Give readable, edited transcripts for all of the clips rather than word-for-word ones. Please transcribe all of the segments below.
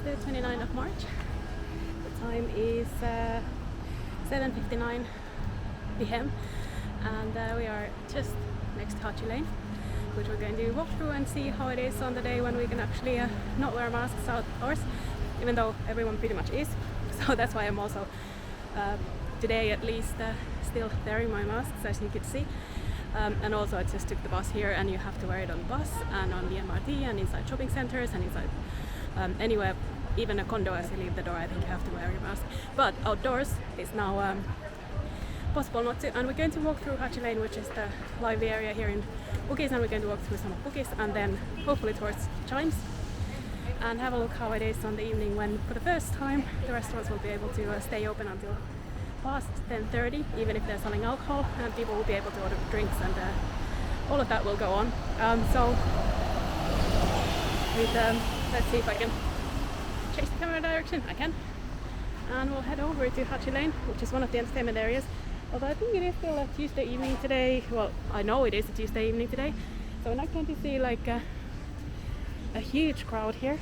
the 29th of March. The time is 7:59 p.m. and we are just next to Haji Lane, which we're going to walk through and see how it is on the day when we can actually not wear masks outdoors, even though everyone pretty much is. So that's why I'm also today at least still wearing my masks, as you can see. And also I just took the bus here, and you have to wear it on the bus and on the MRT and inside shopping centers and inside anywhere, even a condo as you leave the door. I think you have to wear your mask. But outdoors it's now possible not to. And we're going to walk through Haji Lane, which is the lively area here in Bugis, and we're going to walk through some of Bugis and then hopefully towards Chijmes and have a look how it is on the evening when for the first time the restaurants will be able to stay open until past 10:30, even if they're selling alcohol, and people will be able to order drinks, and all of that will go on. So let's see if I can change the camera direction. I can, and we'll head over to Haji Lane, which is one of the entertainment areas. Although I think it is still a Tuesday evening today. Well, I know it is a Tuesday evening today, so we're not going to see like a huge crowd here.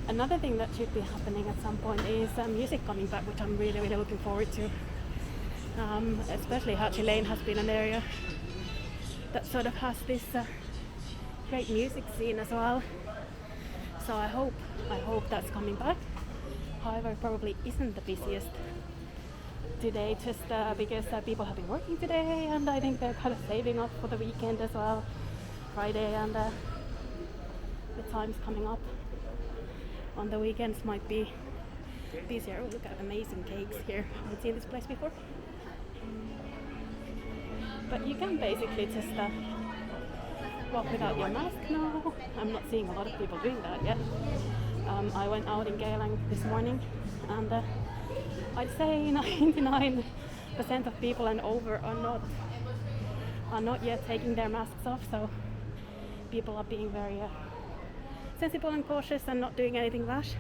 Another thing that should be happening at some point is music coming back, which I'm really looking forward to. Especially Haji Lane has been an area that sort of has this great music scene as well. So I hope that's coming back. However, it probably isn't the busiest today, just because people have been working today, and I think they're kind of saving up for the weekend as well, Friday, and the times coming up on the weekends might be busier. Oh, look at amazing cakes here. I haven't seen this place before. But you can basically just walk without your mask now. I'm not seeing a lot of people doing that yet. I went out in Geylang this morning, and I'd say 99% of people and over are not yet taking their masks off, so people are being very sensible and cautious and not doing anything rash.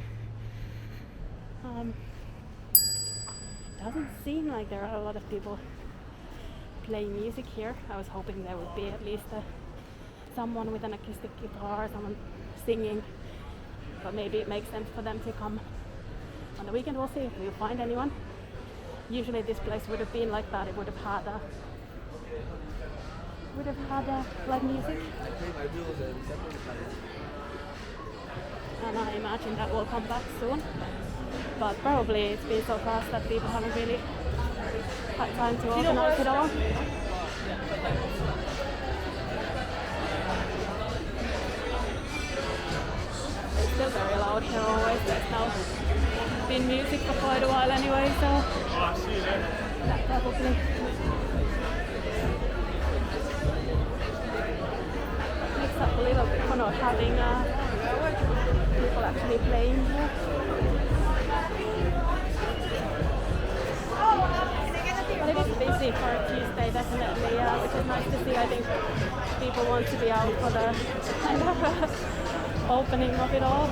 Doesn't seem like there are a lot of people playing music here. I was hoping there would be at least someone with an acoustic guitar, someone singing, but maybe it makes sense for them to come on the weekend. We'll see if we'll find anyone. Usually this place would have been like that. It would have had live music. And I imagine that will come back soon, but probably it's been so fast that people haven't really had time to organize it all. It's still very loud here always. There's now been music for quite a while anyway, so that probably makes up a little bit for not having people actually playing here. But it is busy for a Tuesday, definitely, which is nice to see. I think people want to be out for the kind of opening of it all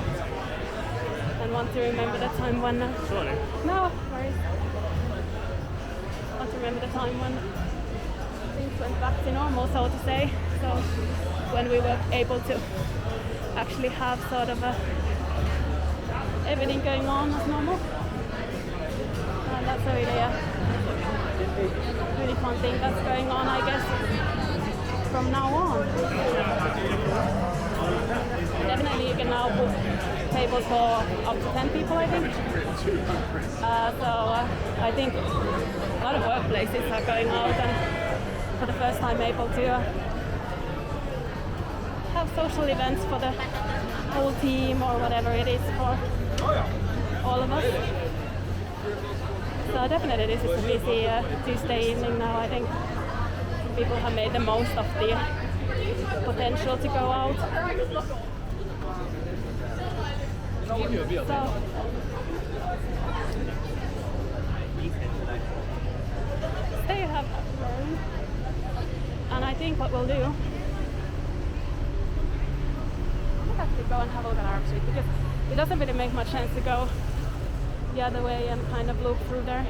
and want to remember the time when Sorry. No worries. Want to remember the time when things went back to normal, so to say. So when we were able to actually have sort of everything going on as normal, and that's a really fun thing that's going on, I guess, from now on. Definitely you can now book tables for up to 10 people, I think. I think a lot of workplaces are going out and for the first time able to have social events for the whole team or whatever it is for all of us. So definitely this is a busy Tuesday evening now. I think people have made the most of the potential to go out. So they have learned, and I think what we'll do, to go and have a look at Arab Street, because it doesn't really make much sense to go the other way and kind of loop through there,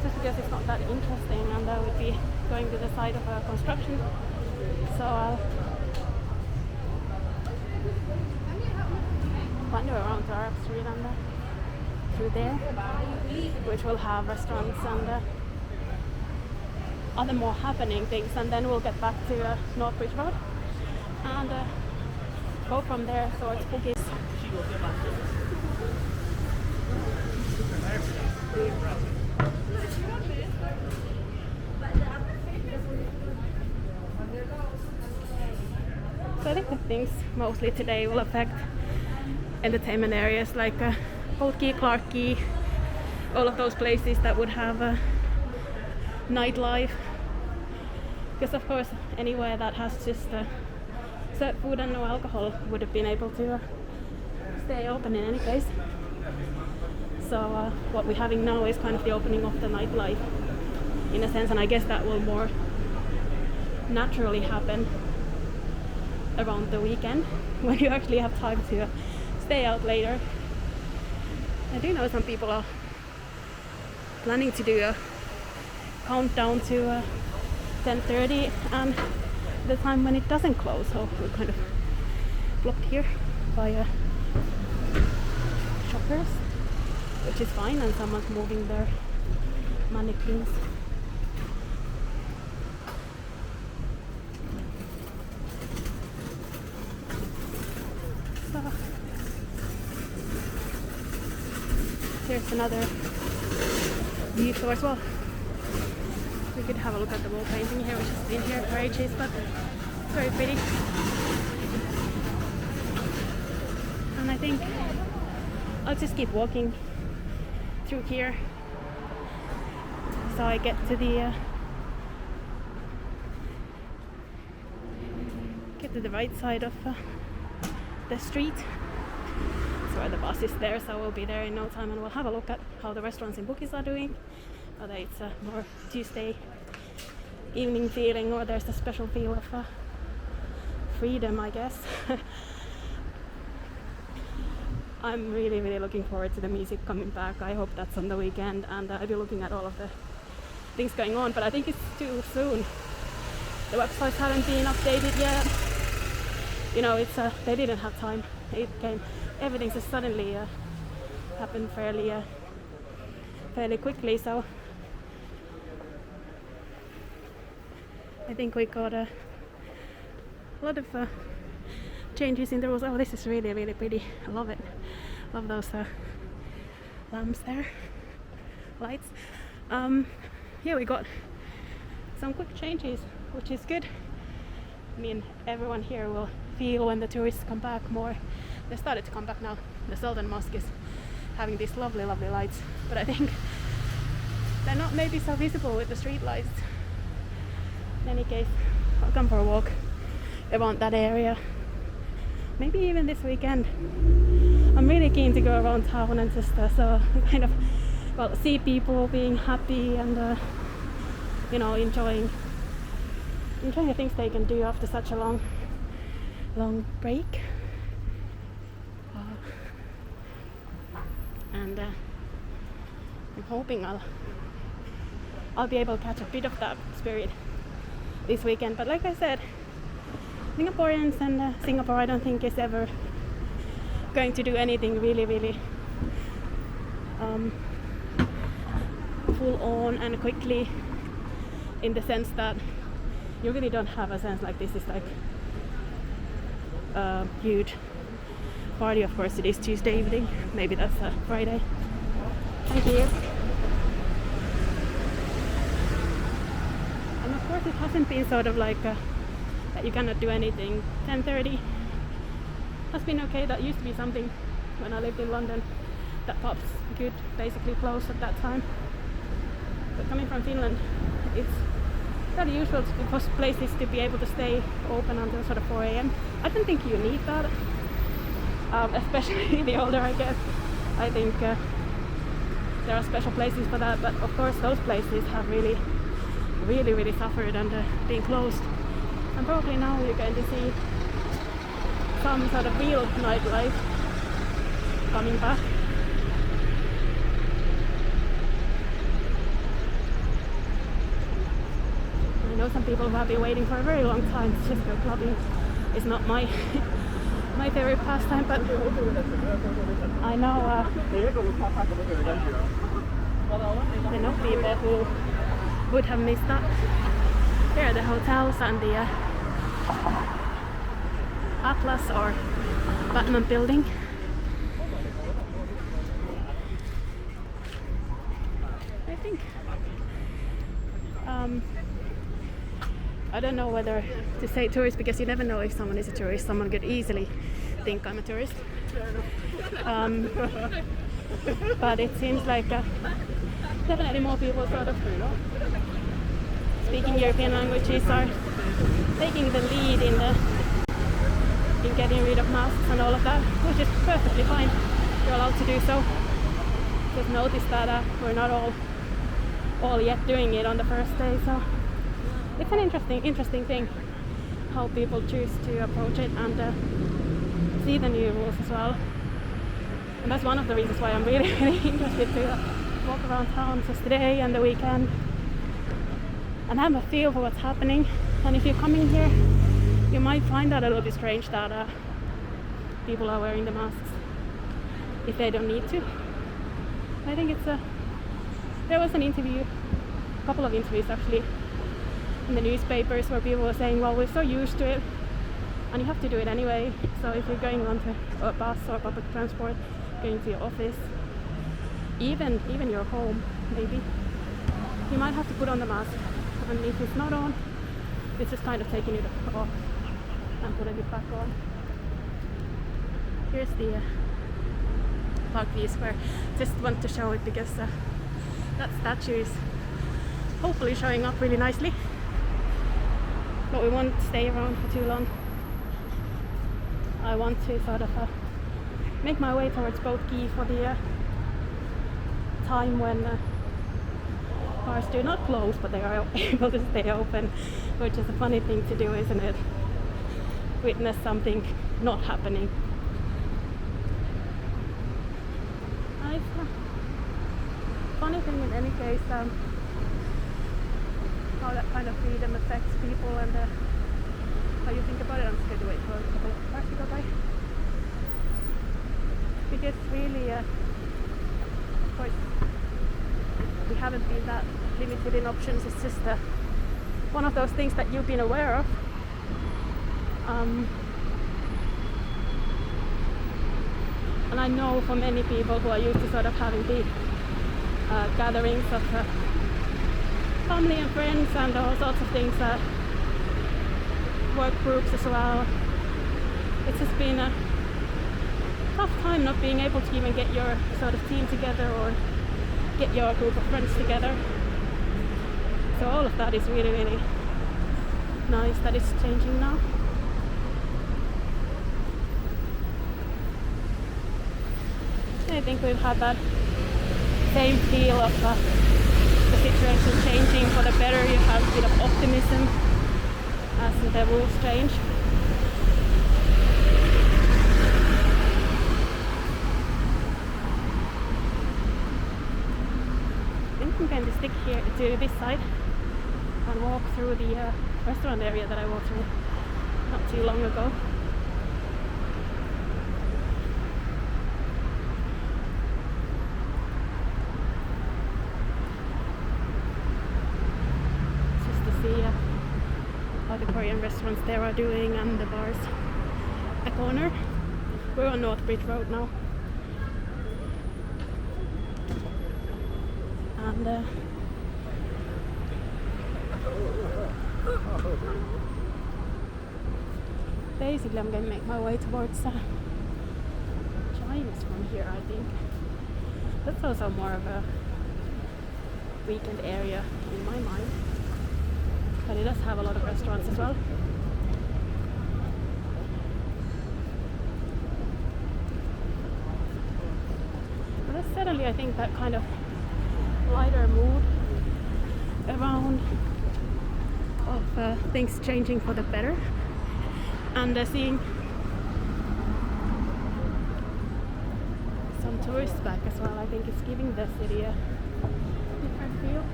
just because it's not that interesting, and I would be going to the side of a construction. So wander around to Arab Street and through there, which will have restaurants and other more happening things, and then we'll get back to North Bridge Road and go from there towards Bugis. So I think the things mostly today will affect entertainment areas like Old Quay, Clark Quay, all of those places that would have nightlife. Because of course anywhere that has just served food and no alcohol would have been able to stay open in any case. So what we're having now is kind of the opening of the nightlife in a sense, and I guess that will more naturally happen around the weekend when you actually have time to stay out later. I do know some people are planning to do a countdown to 10:30 and the time when it doesn't close, so we're kind of blocked here by shoppers, which is fine, and someone's moving their mannequins. So here's another view tour as well. We could have a look at the wall painting here, which has been here for ages, but it's very pretty. And I think I'll just keep walking through here so I get to the right side of the street. That's where the bus is there, so we'll be there in no time, and we'll have a look at how the restaurants in Bugis are doing. Whether it's a more Tuesday evening feeling or there's a special feel of freedom, I guess. I'm really looking forward to the music coming back. I hope that's on the weekend, and I'll be looking at all of the things going on, but I think it's too soon. The websites haven't been updated yet. You know, it's they didn't have time. Everything just suddenly happened fairly quickly, so I think we got a lot of changes in the rules. Oh, this is really pretty. I love it. Love those lamps there, lights. Yeah, we got some quick changes, which is good. I mean, everyone here will feel when the tourists come back more. They started to come back now. The Sultan Mosque is having these lovely lights, but I think they're not maybe so visible with the street lights. In any case, I'll come for a walk around that area, maybe even this weekend. I'm really keen to go around town and just kind of see people being happy and you know, enjoying the things they can do after such a long break. And I'm hoping I'll be able to catch a bit of that spirit this weekend. But like I said, Singaporeans and Singapore, I don't think is ever going to do anything really full on and quickly, in the sense that you really don't have a sense like this is like a huge party. Of course it is Tuesday evening, maybe that's Friday. Thank you. And of course it hasn't been sort of like that you cannot do anything. 10:30 has been okay. That used to be something when I lived in London, that pubs could basically close at that time. But coming from Finland, it's very usual for places to be able to stay open until sort of 4 a.m. I don't think you need that, especially the older I get. I think there are special places for that, but of course those places have really suffered under being closed. And probably now you're going to see some sort of real nightlife coming back. I know some people who have been waiting for a very long time to just go clubbing. It's not my my favorite pastime, but I know people who would have missed that. Here are the hotels and the Atlas or Batman building. I think I don't know whether to say tourist, because you never know if someone is a tourist. Someone could easily think I'm a tourist. But it seems like definitely more people sort of speaking European languages are taking the lead in getting rid of masks and all of that, which is perfectly fine. You're allowed to do so. Just notice that we're not all yet doing it on the first day, so it's an interesting thing how people choose to approach it and see the new rules as well. And that's one of the reasons why I'm really interested to walk around town just today and the weekend and have a feel for what's happening. And if you're coming here, you might find that a little bit strange that people are wearing the masks if they don't need to. I think there was an interview, a couple of interviews actually, in the newspapers where people were saying, well, we're so used to it and you have to do it anyway. So if you're going on to a bus or public transport, going to your office, even your home maybe, you might have to put on the mask. And if it's not on, it's just kind of taking it off and putting it back on. Here's the Park View Square. Just want to show it because that statue is hopefully showing up really nicely. But we won't stay around for too long. I want to sort of make my way towards Boat Quay for the time when bars do not close, but they are able to stay open, which is a funny thing to do, isn't it? Witness something not happening. It's a funny thing in any case, how that kind of freedom affects people and how you think about it. I'm just going to wait for a couple of cars to go by. Because really, of course, we haven't been that limited in options. It's just one of those things that you've been aware of. And I know for many people who are used to sort of having big gatherings of family and friends and all sorts of things, work groups as well, it's just been a tough time not being able to even get your sort of team together or get your group of friends together. So all of that is really, really nice that it's changing now. I think we've had that same feel of the situation changing for the better. You have a bit of optimism as the rules change. I think I'm going to stick here to this side and walk through the restaurant area that I walked through not too long ago. How the Korean restaurants there are doing and the bars at the corner. We're on North Bridge Road now. And basically I'm going to make my way towards Chijmes from here, I think. That's also more of a weekend area in my mind. But it does have a lot of restaurants as well. But there's suddenly, I think, that kind of lighter mood around of things changing for the better. And seeing some tourists back as well, I think it's giving the city a different feel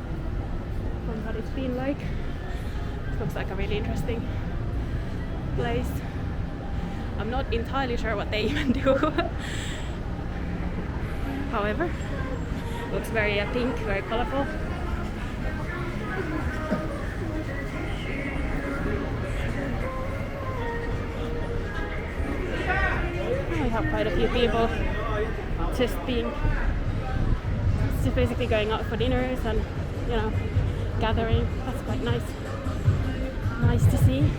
from what it's been like. Looks like a really interesting place. I'm not entirely sure what they even do. However, looks very pink, very colorful. We have quite a few people just basically going out for dinners and, you know, gathering. That's quite nice. Nice to see.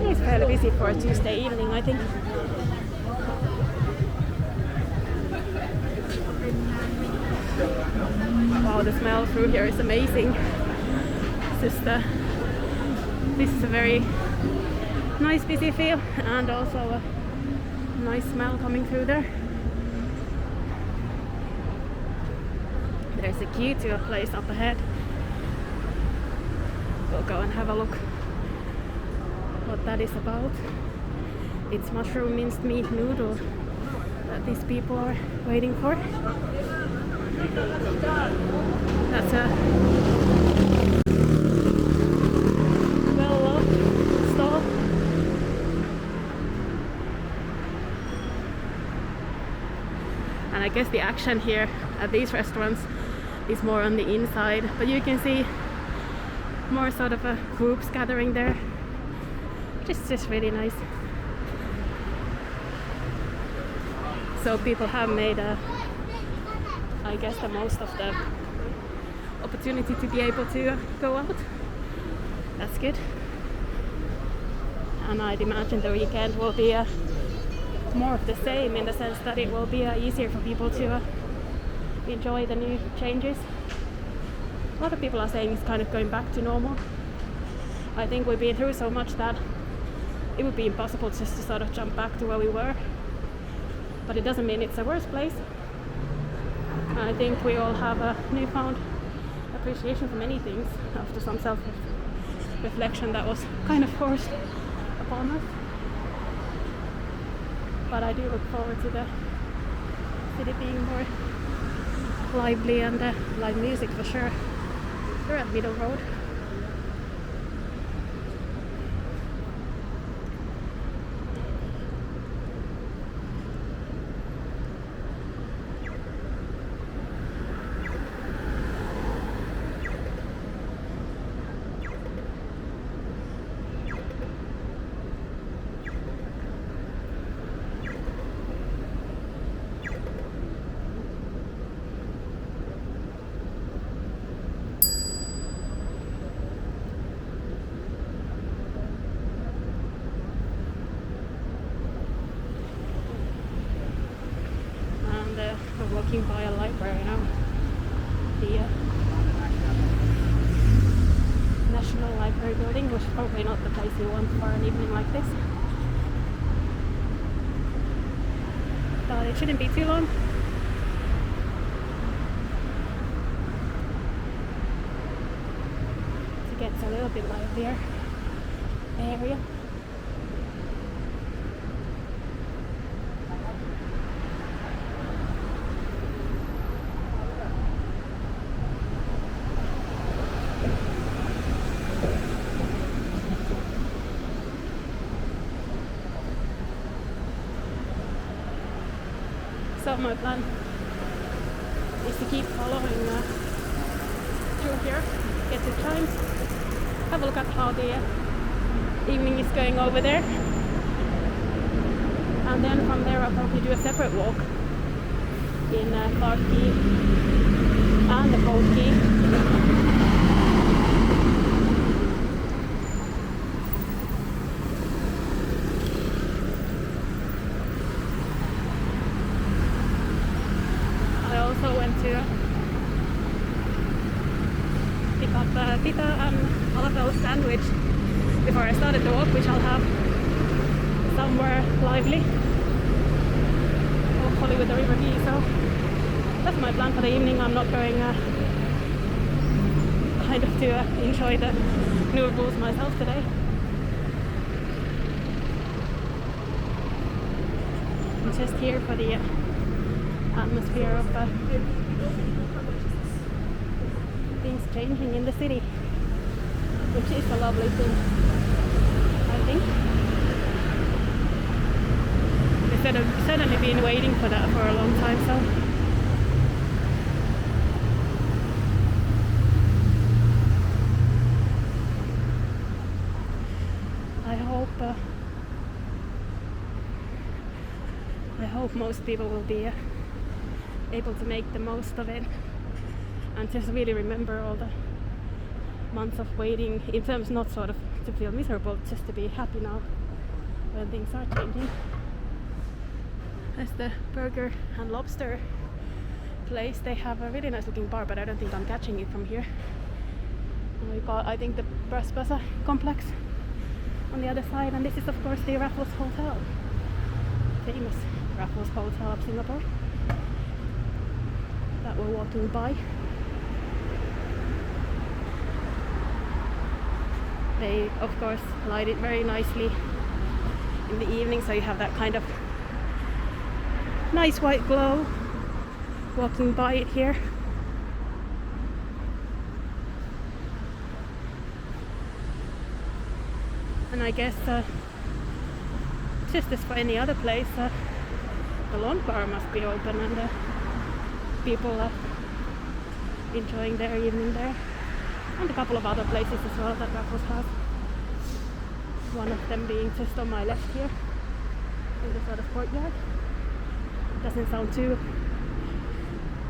It's fairly busy for a Tuesday evening, I think. Wow, the smell through here is amazing. This is a very nice busy feel, and also a nice smell coming through there. There's a key to a place up ahead. We'll go and have a look what that is about. It's mushroom minced meat noodle that these people are waiting for. That's a well-loved stall. And I guess the action here at these restaurants is more on the inside, but you can see more sort of groups gathering there. Just really nice. So people have made I guess the most of the opportunity to be able to go out. That's good. And I'd imagine the weekend will be more of the same, in the sense that it will be easier for people to enjoy the new changes. A lot of people are saying it's kind of going back to normal. I think we've been through so much that it would be impossible just to sort of jump back to where we were. But it doesn't mean it's a worse place. I think we all have a newfound appreciation for many things after some self-reflection that was kind of forced upon us. But I do look forward to the city being more lively, and live music for sure. We're at Middle Road. We're walking by a library now. The National Library building, which is probably not the place you want for an evening like this. But it shouldn't be too long. It gets a little bit livelier area. So my plan is to keep following through here, get to Chijmes, have a look at how the evening is going over there, and then from there I'll probably do a separate walk in Clark Quay and the Cold Quay. Also went to pick up pita and falafel sandwich before I started the walk, which I'll have somewhere lively, hopefully with the river view. So that's my plan for the evening. I'm not going kind of to enjoy the noodles myself today. I'm just here for the atmosphere of things changing in the city, which is a lovely thing, I think. certainly been waiting for that for a long time, so I hope most people will be able to make the most of it and just really remember all the months of waiting, in terms not sort of to feel miserable, just to be happy now when things are changing. There's the burger and lobster place. They have a really nice looking bar, but I don't think I'm catching it from here. And we've got, I think, the Bras Basah complex on the other side, and this is of course the Raffles Hotel, famous Raffles Hotel of Singapore that we're walking by. They of course light it very nicely in the evening, so you have that kind of nice white glow walking by it here. And I guess just as for any other place, the lawn bar must be open, and people are enjoying their evening there. And a couple of other places as well that Raffles has. One of them being just on my left here, in the sort of courtyard. Doesn't sound too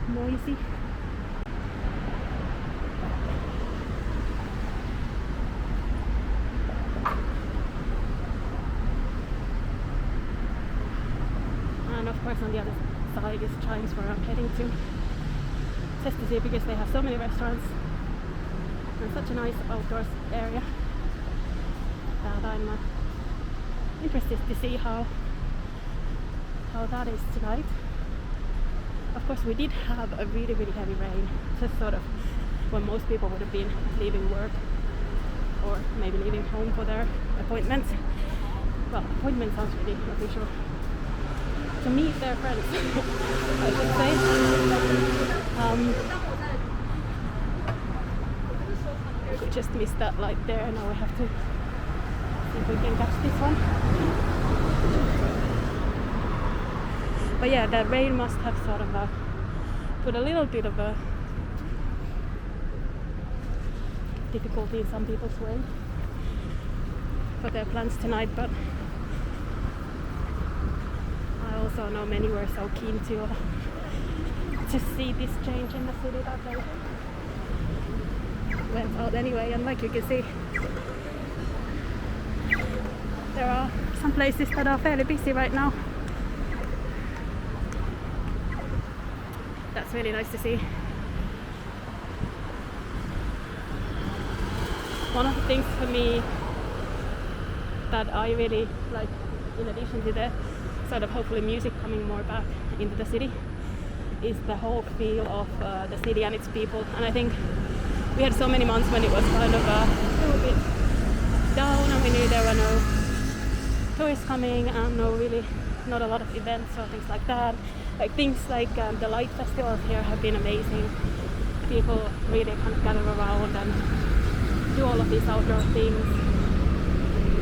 noisy. And of course on the other side is Chijmes, where I'm heading to, just to see, because they have so many restaurants and such a nice outdoors area that I'm interested to see how that is tonight. Of course we did have a really heavy rain, just sort of when most people would have been leaving work or maybe leaving home for their appointments. Well, appointment sounds really official. To meet their friends, I should say. We just missed that light there. Now we have to see if we can catch this one. But yeah, the rain must have sort of put a little bit of a difficulty in some people's way for their plans tonight, but I also know many were so keen to see this change in the city that they went out anyway. And like you can see, there are some places that are fairly busy right now. That's really nice to see. One of the things for me that I really like, in addition to the sort of hopefully music coming more back into the city, is the whole feel of the city and its people. And I think we had so many months when it was kind of a little bit down, and we knew there were no tourists coming and not a lot of events or things like that. Like things like the light festivals here have been amazing. People really kind of gather around and do all of these outdoor things.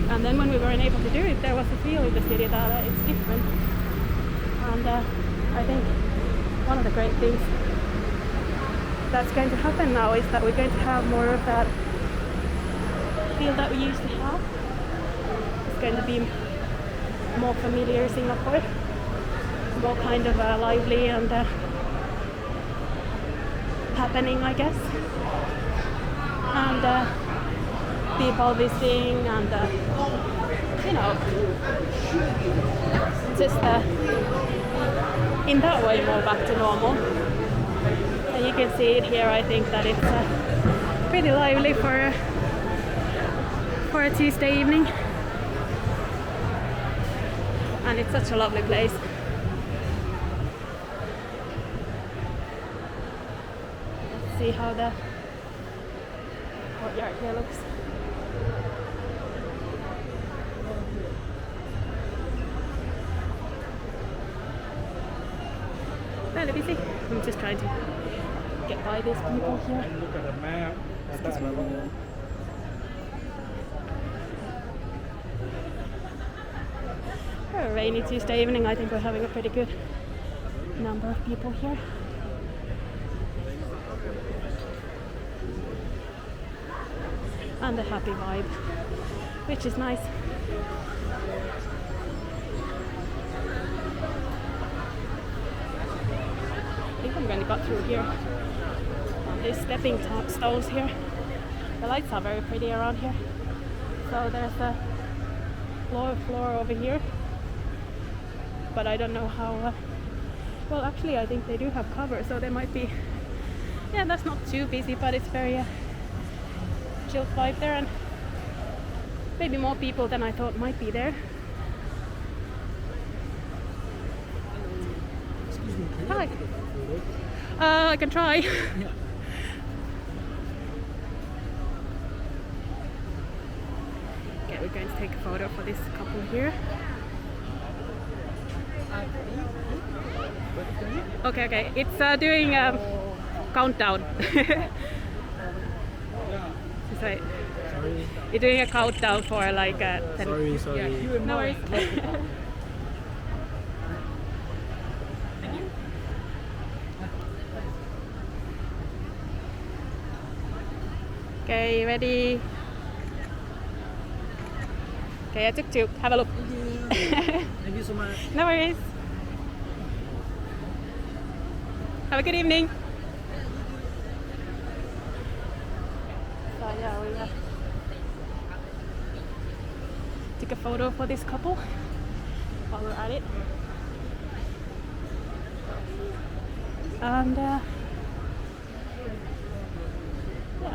And then when we weren't able to do it, there was a feel in the city that it's different. And I think one of the great things that's going to happen now is that we're going to have more of that feel that we used to have. It's going to be more familiar Singapore, more kind of lively and happening, I guess. And people visiting and just in that way more back to normal. And you can see it here. I think that it's pretty lively for a Tuesday evening, and it's such a lovely place. Let's see how the courtyard here looks. Fairly busy. I'm just trying to get by these people here. Look at the map. For a rainy Tuesday evening, I think we're having a pretty good number of people here. And a happy vibe, which is nice. I think I'm going to go through here on these stepping stones here. The lights are very pretty around here. So there's a floor over here, but I don't know how. Well, actually, I think they do have cover, so they might be. Yeah, that's not too busy, but it's very chill vibe there, and maybe more people than I thought might be there. Excuse me, can Hi. I take a photo? I can try. Yeah. Okay, we're going to take a photo for this couple here. Okay, it's doing countdown. Sorry. You're doing a countdown for like 10. Sorry. Yeah. No worries. Okay, ready? Okay, I took two. Have a look. Thank you so much. No worries. Have a good evening. So yeah, we took a photo for this couple while we're at it. And yeah,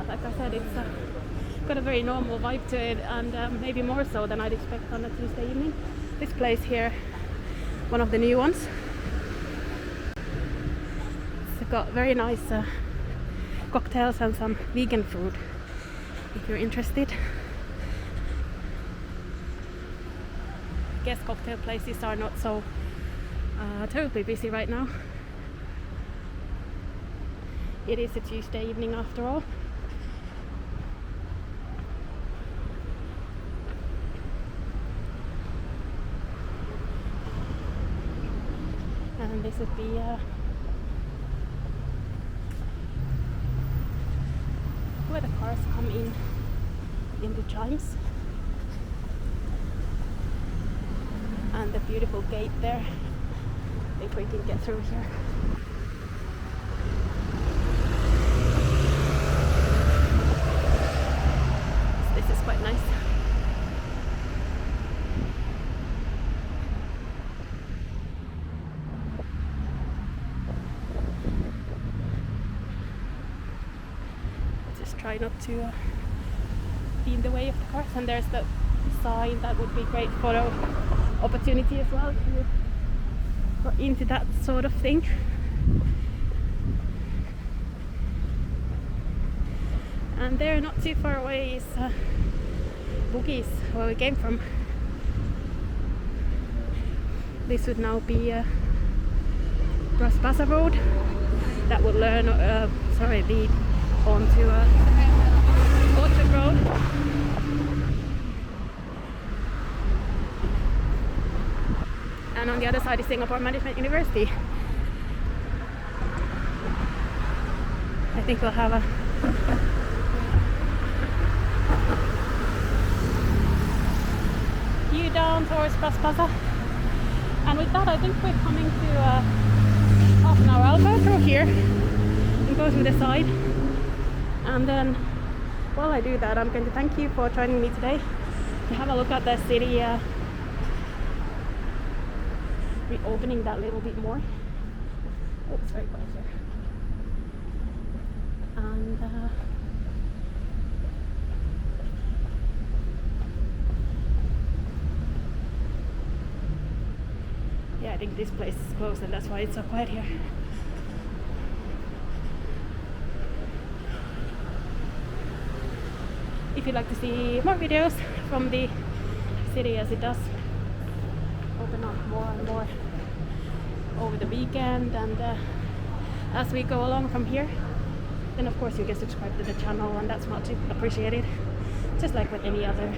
like I said, it's got a very normal vibe to it, and maybe more so than I'd expect on a Tuesday evening. This place here, one of the new ones. It's got very nice cocktails and some vegan food, if you're interested. I guess cocktail places are not so terribly busy right now. It is a Tuesday evening after all. And this would be where the cars come in the Chijmes. And the beautiful gate there, if we can get through here. This is quite nice. Just try not to be in the way of the cars, and there's the sign that would be great photo opportunity as well if you're into that sort of thing. And there, not too far away, is Bugis, where we came from. This would now be Bras Road that would lead onto Orchard Road. And on the other side is Singapore Management University. I think we'll have a view down towards Bras Basah. And with that, I think we're coming to half an hour. I'll go through here and go through the side. And then while I do that, I'm going to thank you for joining me today to have a look at the city. Reopening that little bit more. Oh, it's very quiet here. And yeah, I think this place is closed, and that's why it's so quiet here. If you'd like to see more videos from the city as it does open up more and more over the weekend, and as we go along from here, then of course you can subscribe to the channel, and that's much appreciated, just like with any other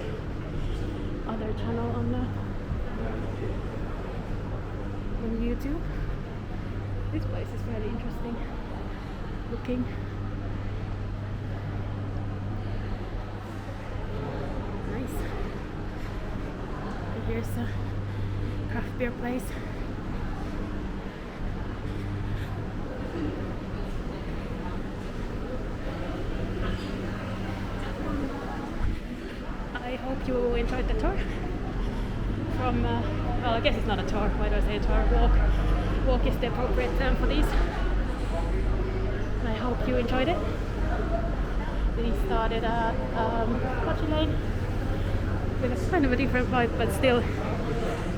channel on on YouTube. This place is really interesting looking. Nice. And here's a craft beer place. I hope you enjoyed the tour from, well, I guess it's not a tour, why do I say a tour? Walk is the appropriate term for these. I hope you enjoyed it. We started at Haji Lane with a kind of a different vibe, but still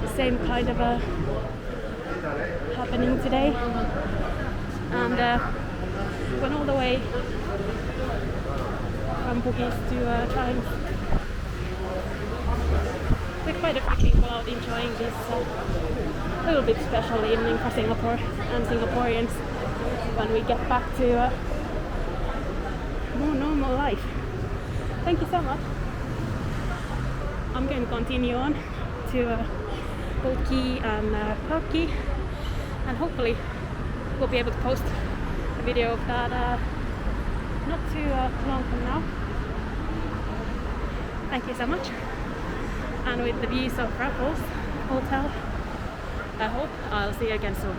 the same kind of a happening today. And went all the way from Bugis to Chijmes. With quite a few people out enjoying this little bit special evening for Singapore and Singaporeans when we get back to more normal life. Thank you so much. I'm going to continue on to Boat Quay and Park Quay, and hopefully we'll be able to post a video of that not too long from now. Thank you so much. And with the views of Raffles Hotel, I hope I'll see you again soon.